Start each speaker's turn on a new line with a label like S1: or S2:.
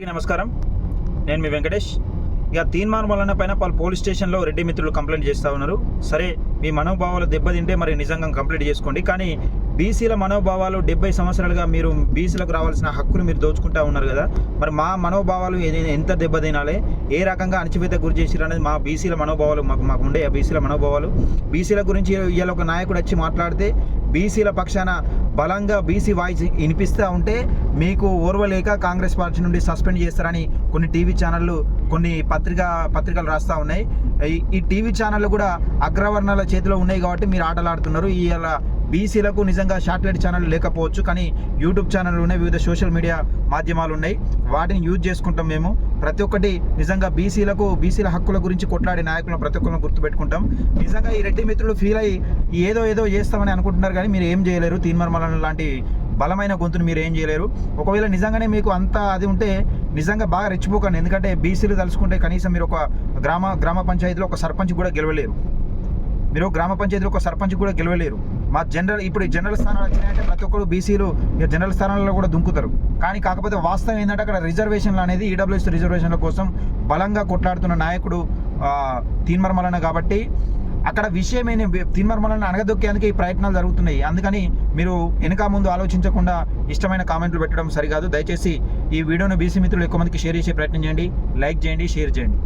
S1: నమస్కారం, నేను మీ వెంకటేష్. ఇక తీన్మార్ మల్లన్న పైన పలు పోలీస్ స్టేషన్లో రెడ్డి మిత్రులు కంప్లైంట్ చేస్తూ ఉన్నారు. సరే, మీ మనోభావాలు దెబ్బతింటే మరి నిజంగా కంప్లైంట్ చేసుకోండి. కానీ బీసీల మనోభావాలు 70 సంవత్సరాలుగా మీరు బీసీలకు రావాల్సిన హక్కులు మీరు దోచుకుంటూ ఉన్నారు కదా. మరి మా మనోభావాలు ఎంత దెబ్బతినాలి, ఏ రకంగా అణచివేత గురి చేసిరు అనేది మా బీసీల మనోభావాలు మాకు ఉండే బీసీల మనోభావాలు. బీసీల గురించి ఇవాళ ఒక నాయకుడు వచ్చి మాట్లాడితే బీసీల పక్షాన బలంగా బీసీ వాయిస్ వినిపిస్తూ ఉంటే మీకు ఓర్వలేక కాంగ్రెస్ పార్టీ నుండి సస్పెండ్ చేస్తారని కొన్ని టీవీ ఛానళ్ళు, కొన్ని పత్రికలు రాస్తూ ఉన్నాయి. ఈ టీవీ ఛానళ్ళు కూడా అగ్రవర్ణాల చేతిలో ఉన్నాయి కాబట్టి మీరు ఆటలాడుతున్నారు. ఇవాళ బీసీలకు నిజంగా శాటిలైట్ ఛానల్ లేకపోవచ్చు, కానీ యూట్యూబ్ ఛానళ్ళు ఉన్నాయి, వివిధ సోషల్ మీడియా మాధ్యమాలు ఉన్నాయి. వాటిని యూజ్ చేసుకుంటాం మేము. ప్రతి ఒక్కటి నిజంగా బీసీల హక్కుల గురించి కొట్లాడే నాయకులను ప్రతి ఒక్కరిని గుర్తుపెట్టుకుంటాం. నిజంగా ఈ రెడ్డి మిత్రులు ఫీల్ అయ్యి ఏదో చేస్తామని అనుకుంటున్నారు, కానీ మీరు ఏం చేయలేరు. తీన్మార్ మల్లన్న లాంటి బలమైన గొంతును మీరు ఏం చేయలేరు. ఒకవేళ నిజంగానే మీకు అంత అది ఉంటే నిజంగా బాగా రెచ్చిపోకండి. ఎందుకంటే బీసీలు తలుచుకుంటే కనీసం మీరు ఒక గ్రామ పంచాయతీలో ఒక సర్పంచ్ కూడా గెలవలేరు. మీరు గ్రామ పంచాయతీలో ఒక సర్పంచ్ కూడా గెలవలేరు. ఇప్పుడు జనరల్ స్థానాలు వచ్చినాయంటే ప్రతి ఒక్కరు బీసీలు జనరల్ స్థానాలలో కూడా దుంకుతారు. కానీ కాకపోతే వాస్తవం ఏంటంటే అక్కడ రిజర్వేషన్లు అనేది ఈడబ్ల్యూఎస్ రిజర్వేషన్ల కోసం బలంగా కొట్లాడుతున్న నాయకుడు తీన్మార్ మల్లన్న. కాబట్టి అక్కడ విషయమైన తీన్మార్ మల్లన్న అణగదొక్కేందుకు ఈ ప్రయత్నాలు జరుగుతున్నాయి. అందుకని మీరు వెనక ముందు ఆలోచించకుండా ఇష్టమైన కామెంట్లు పెట్టడం సరికాదు. దయచేసి ఈ వీడియోను బీసీ మిత్రులు ఎక్కువ మందికి షేర్ చేసే ప్రయత్నం చేయండి. లైక్ చేయండి, షేర్ చేయండి.